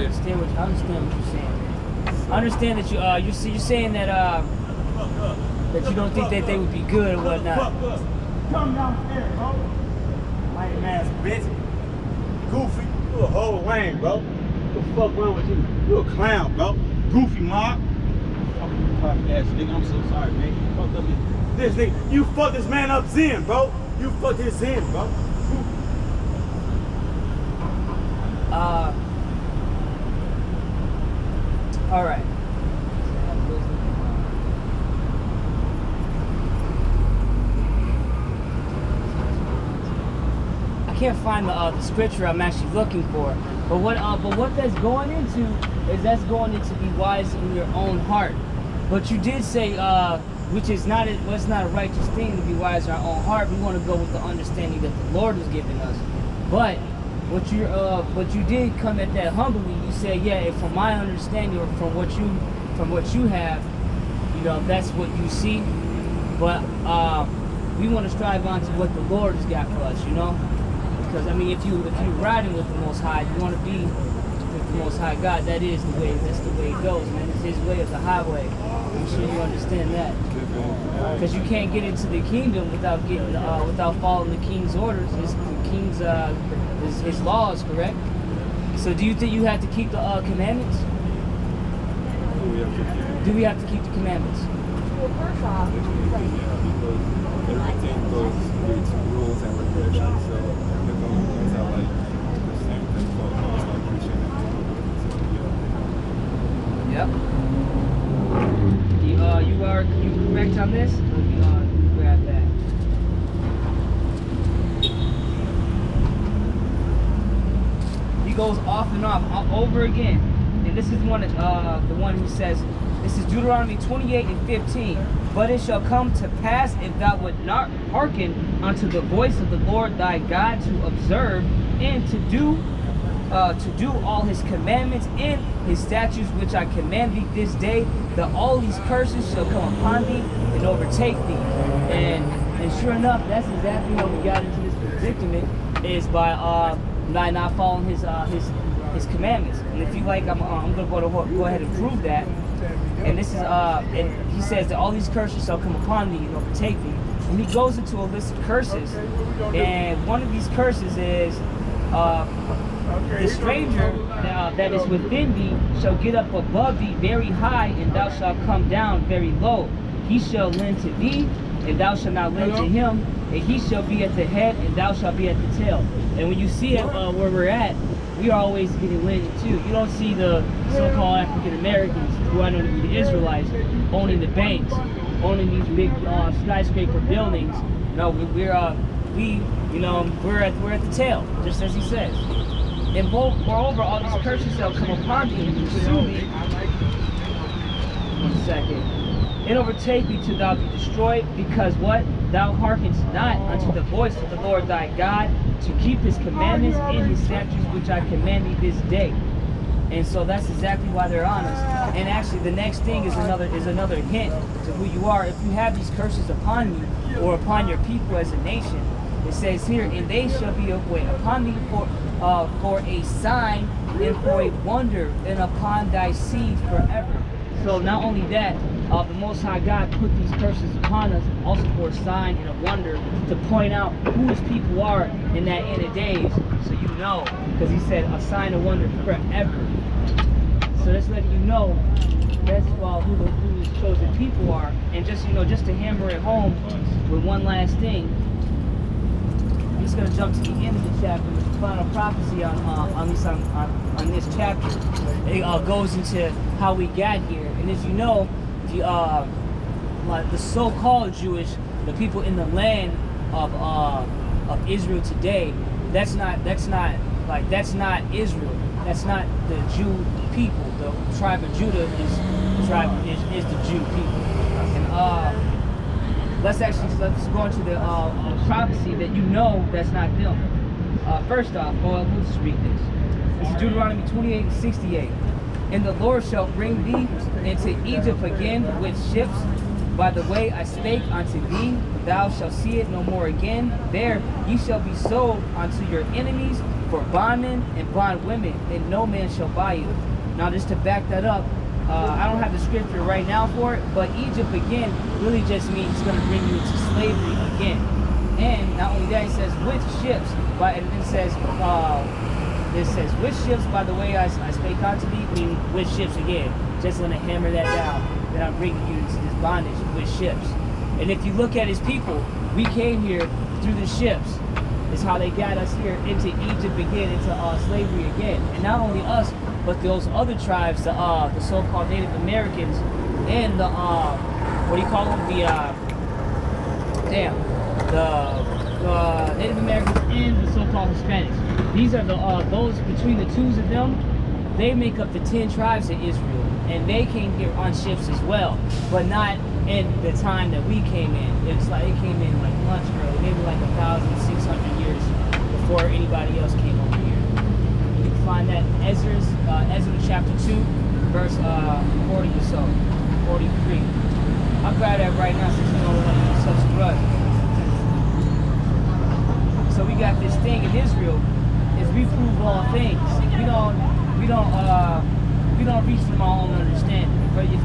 understand what you're saying. I understand that you're saying that that you don't think that they would be good or whatnot. Come downstairs, bro. Lame ass bitch. Goofy. You a whole lame, bro. What the fuck wrong with you? You a clown, bro. Goofy mob. Fucking punk ass nigga. I'm so sorry, man. You fucked up this nigga. You fucked this man up Zen, bro. You fucked his Zen, bro. All right. I can't find the scripture I'm actually looking for, but what that's going into is that's going into be wise in your own heart. But you did say, which is not a righteous thing to be wise in our own heart. We want to go with the understanding that the Lord was giving us. But what you did come at that humbly. You said, yeah, if from my understanding or from what you have, you know, that's what you see. But we want to strive on to what the Lord has got for us, you know. Because I mean, if you're riding with the Most High, you want to be with the Most High God. That's the way it goes, man. It's His way of the highway. I'm sure you understand that. Because you can't get into the kingdom without following the King's orders. His laws, correct? So do you think you have to keep the commandments? Do we have to keep the commandments? Well, first off, because everything goes with rules and regulations. So the commandments are like the same thing for us, like Christianity. Yep. You correct on this? Grab that. He goes off and off over again. And this is the one who says, this is Deuteronomy 28 and 15. But it shall come to pass, if thou wilt not hearken unto the voice of the Lord thy God, to observe and to do all his commandments and his statutes which I command thee this day, that all these curses shall come upon thee and overtake thee. And sure enough, that's exactly how we got into this predicament, is by not following his commandments. And if you like, I'm gonna go ahead and prove that. And this is and he says that all these curses shall come upon thee and overtake thee. And he goes into a list of curses, and one of these curses is the stranger that is within thee shall get up above thee very high, and thou shalt come down very low. He shall lend to thee, and thou shalt not lend to him, and he shall be at the head, and thou shalt be at the tail. And when you see it where we're at, we are always getting lended too. You don't see the so-called African Americans, who I know to be the Israelites, owning the banks, owning these big skyscraper buildings. No, we're at the tail, just as he says. And moreover, all these curses shall come upon thee and pursue thee. 1 second. And overtake thee till thou be destroyed, because what? Thou hearkenest not unto the voice of the Lord thy God, to keep his commandments and his statutes which I command thee this day. And so that's exactly why they're on us. And actually the next thing is another hint to who you are. If you have these curses upon you or upon your people as a nation, it says here, and they shall be upon thee for a sign and for a wonder, and upon thy seed forever. So not only that, the Most High God put these curses upon us also for a sign and a wonder, to point out who his people are in that end of days, so you know, because he said a sign and wonder forever. So that's letting you know that's who his chosen people are. And just to hammer it home with one last thing, I'm just gonna jump to the end of the chapter, the final prophecy on this chapter. It goes into how we got here, and as you know, the so-called Jewish, the people in the land of Israel today, that's not Israel. That's not the Jew people. The tribe of Judah is the Jew people. And let's go into the prophecy that you know that's not them. First off, we'll just read this. This is Deuteronomy 28 and 68. And the Lord shall bring thee into Egypt again with ships, by the way I spake unto thee. Thou shalt see it no more again. There ye shall be sold unto your enemies, for bondmen and bondwomen, and no man shall buy you. Now, just to back that up, I don't have the scripture right now for it, but Egypt again really just means it's going to bring you into slavery again. And not only that, it says with ships, and it says with ships, by the way I spake unto thee, meaning with ships again. Just going to hammer that down, that I'm bringing you into this bondage with ships. And if you look at his people, we came here through the ships. It's how they got us here into Egypt again, into slavery again. And not only us, but those other tribes, the so-called Native Americans, and the what do you call them? The Native Americans and the so-called Hispanics. These are those between the twos of them. They make up the 10 tribes of Israel, and they came here on ships as well, but not in the time that we came in. It's like they came in like much early, maybe like 1,600 years before anybody else came over here. You can find that in Ezra chapter 2, verse 40 or so, 43. I'll grab that right now since you don't want to use such a rush. So we got this thing in Israel, is we prove all things. We don't reach from our own understanding. But if you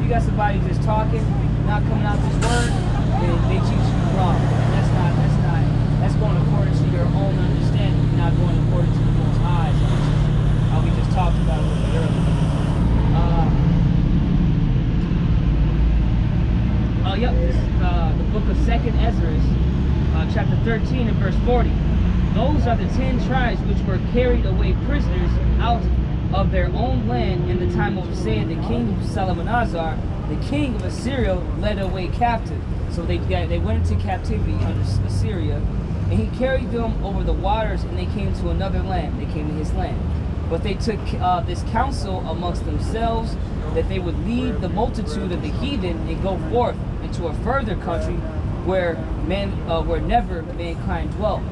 got somebody just talking, not coming out this word, then they teach you wrong. That's going according to your own understanding, not going according to the Most High's understanding. How we just talked about it a little bit earlier. This is the book of 2nd Ezra, chapter 13 and verse 40. Those are the 10 tribes which were carried away prisoners out of their own land in the time of Hosea, the king of Salmanazar, the king of Assyria, led away captive. So they went into captivity under Assyria, and he carried them over the waters, and they came to another land. They came to his land. But they took this counsel amongst themselves that they would lead the multitude of the heathen and go forth into a further country where never mankind dwelt.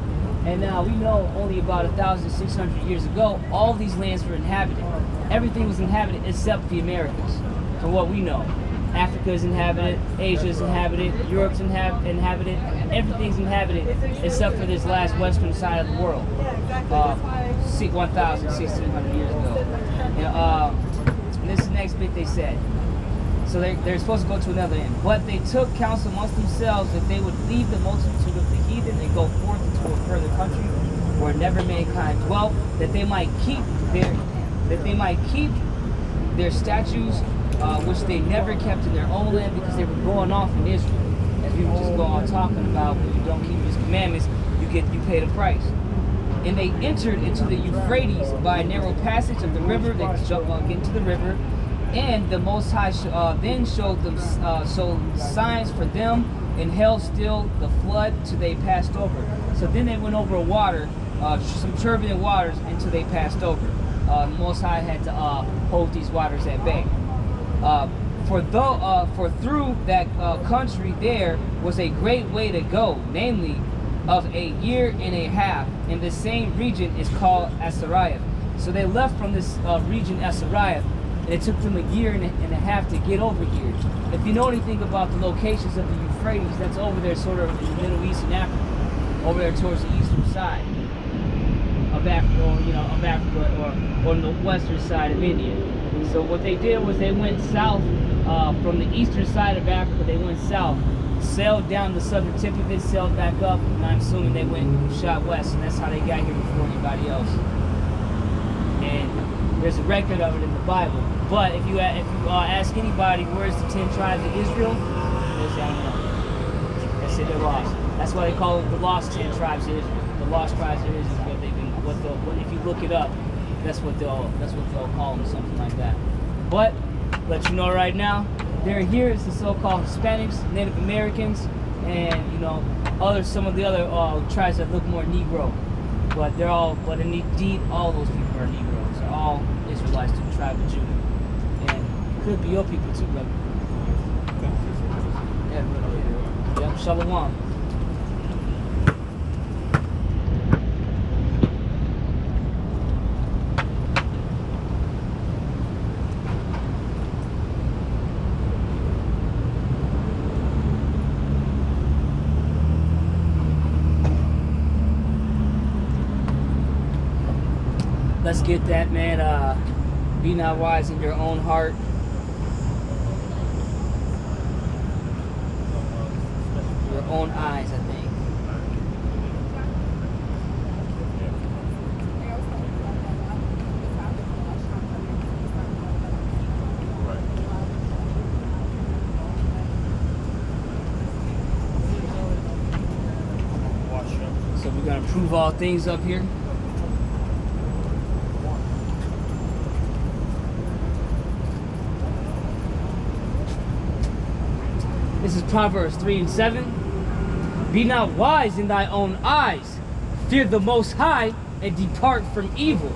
And now we know only about 1,600 years ago, all these lands were inhabited. Everything was inhabited except the Americas, from what we know. Africa is inhabited, Asia is inhabited, Europe's inhabited, everything's inhabited except for this last western side of the world, 1,600 years ago. And this is the next bit they said. So they're supposed to go to another end. But they took counsel amongst themselves that they would leave the multitude of the heathen and go forth into a further country where never mankind dwelt, that they might keep their statutes, which they never kept in their own land because they were going off in Israel. As we were just going on talking about, when you don't keep his commandments, you pay the price. And they entered into the Euphrates by a narrow passage of the river. They get into the river. And the Most High then showed them signs for them, and held still the flood till they passed over. So then they went over water, some turbulent waters, until they passed over. The Most High had to hold these waters at bay. For through that country there was a great way to go, namely of a year and a half, and the same region is called Asariah. So they left from this region Asariah, and it took them a year and a half to get over here. If you know anything about the locations of the Euphrates, that's over there sort of in the Middle East and Africa, over there towards the eastern side of Africa, or on the western side of India. So what they did was they went south from the eastern side of Africa. They went south, sailed down the southern tip of it, sailed back up, and I'm assuming they went shot west, and that's how they got here before anybody else. And there's a record of it in the Bible. But if you ask anybody where's the 10 tribes of Israel, they'll say, I don't know. They say they're lost. That's why they call them the lost 10 tribes of Israel. The lost tribes of Israel is what they've been. If you look it up, that's what they'll call them, something like that. But let you know right now, they're here is the so-called Hispanics, Native Americans, and some of the other tribes that look more Negro. But indeed, all those people are Negroes. They're all Israelites to the tribe of Judah. And could be your people too, brother. Yeah, yep, Shalom. Let's get that, man. Be not wise in your own heart. Your own eyes, I think. So we're gonna prove all things up here. This is Proverbs 3 and 7. Be not wise in thy own eyes. Fear the Most High and depart from evil.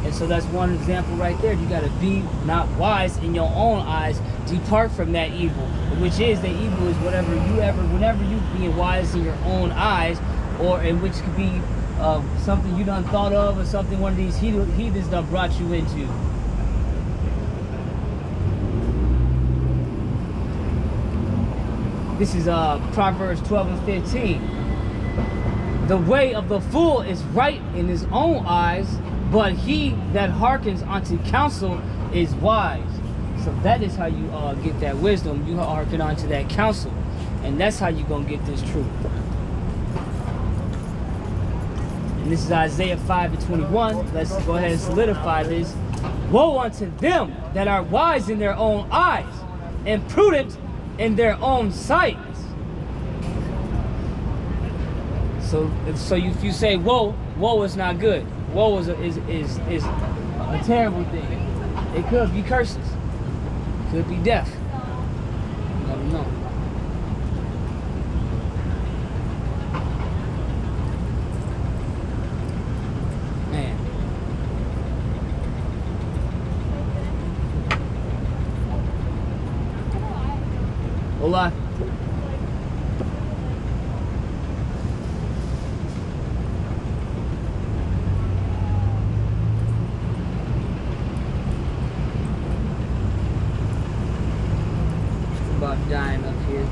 And so that's one example right there. You gotta be not wise in your own eyes. Depart from that evil, which is the evil is whenever you being wise in your own eyes, or in which could be something you done thought of, or something one of these heathens done brought you into. This is Proverbs 12 and 15. The way of the fool is right in his own eyes, but he that hearkens unto counsel is wise. So that is how you get that wisdom. You hearken unto that counsel. And that's how you're going to get this truth. And this is Isaiah 5 and 21. Let's go ahead and solidify this. Woe unto them that are wise in their own eyes and prudent in their own sight. So if you say woe is not good. Woe is a terrible thing. It could be curses. It could be death. You never know. Man. Hola. About dying up here.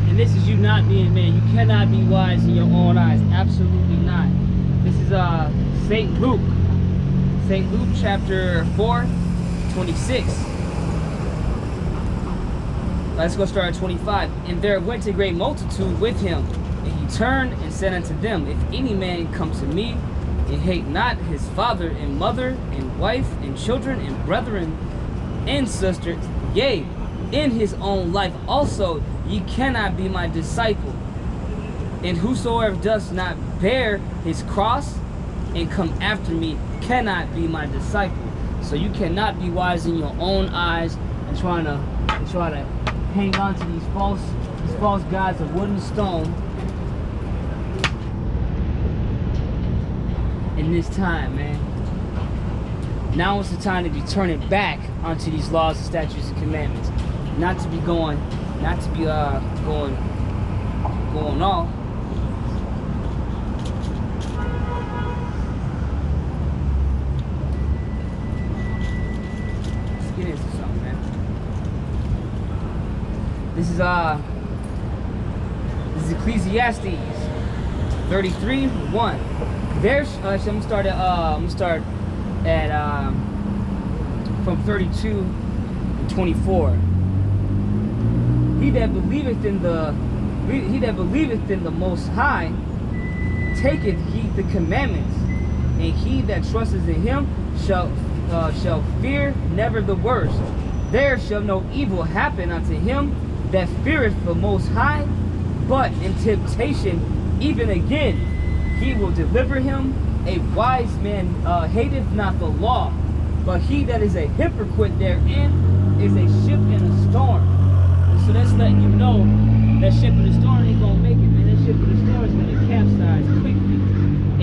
And this is you not being man. You cannot be wise in your own eyes. Absolutely not. This is St. Luke. St. Luke chapter 4, 26. Let's go start at 25. And there went a great multitude with him, and he turned and said unto them, if any man come to me, and hate not his father and mother, and wife, and children, and brethren, and sisters, yea, in his own life also, ye cannot be my disciple. And whosoever does not bear his cross and come after me cannot be my disciple. So you cannot be wise in your own eyes and try to hang on to these false gods of wood and stone in this time, man. Now is the time to be turning back onto these laws, statutes, and commandments. Not to be going off. Get into something, man. This is Ecclesiastes 33:1. There's I'm gonna start at from 32 to 24. He that believeth in the Most High taketh heed the commandments, and he that trusteth in him shall fear never the worst. There shall no evil happen unto him that feareth the Most High, but in temptation even again he will deliver him. A wise man hateth not the law, but he that is a hypocrite therein is a ship in a storm. And so that's letting you know that ship in the storm ain't gonna make it, man. That ship in the storm is gonna capsize quickly.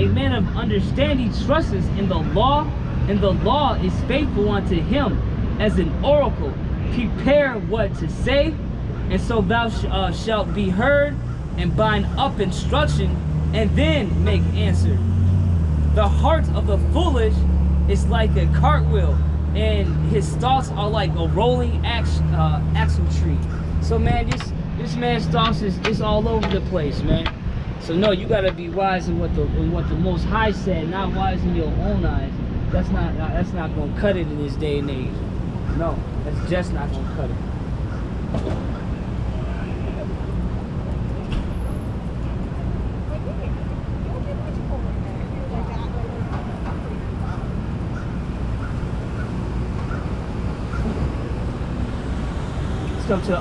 A man of understanding trusteth in the law, and the law is faithful unto him as an oracle. Prepare what to say, and so thou shalt be heard. and bind up instruction, and then make answer. The heart of the foolish is like a cartwheel, and his thoughts are like a rolling axle tree. So man, this man's thoughts is all over the place, man. So no, you gotta be wise in what the Most High said, not wise in your own eyes. That's not gonna cut it in this day and age. No, that's just not gonna cut it. Let's come to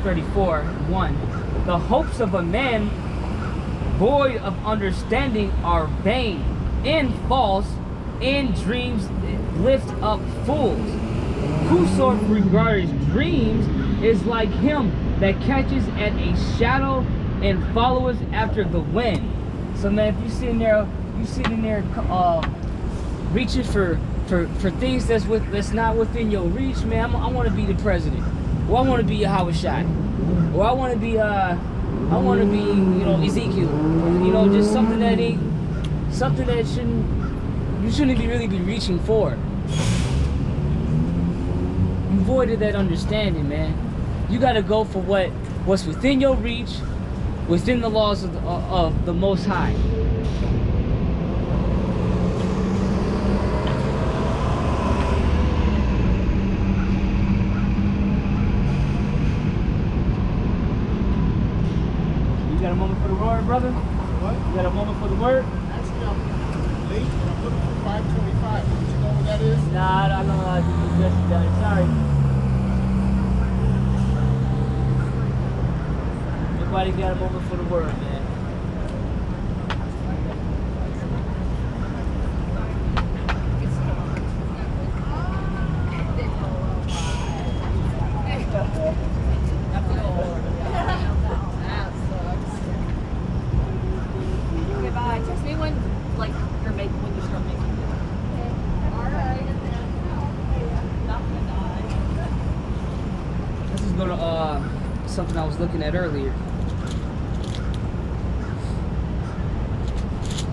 34:1. The hopes of a man void of understanding are vain and false, and dreams lift up fools. Whoso regards dreams is like him that catches at a shadow and followeth after the wind. So man, if you sitting there reaching for things that's not within your reach, man, I want to be the president. Or I want to be Yahweh Shai. Or I want to be Ezekiel. Just something that you shouldn't really be reaching for. You voided that understanding, man. You got to go for what's within your reach, within the laws of the Most High. You got a moment for the word, brother? What? You got a moment for the word? Actually, I'm late and I'm looking for 525. Don't you know what that is? Nah, I don't know how to do this. Sorry. Everybody got a moment for the word, man. Text me when you start making it. Let's just go to something I was looking at earlier.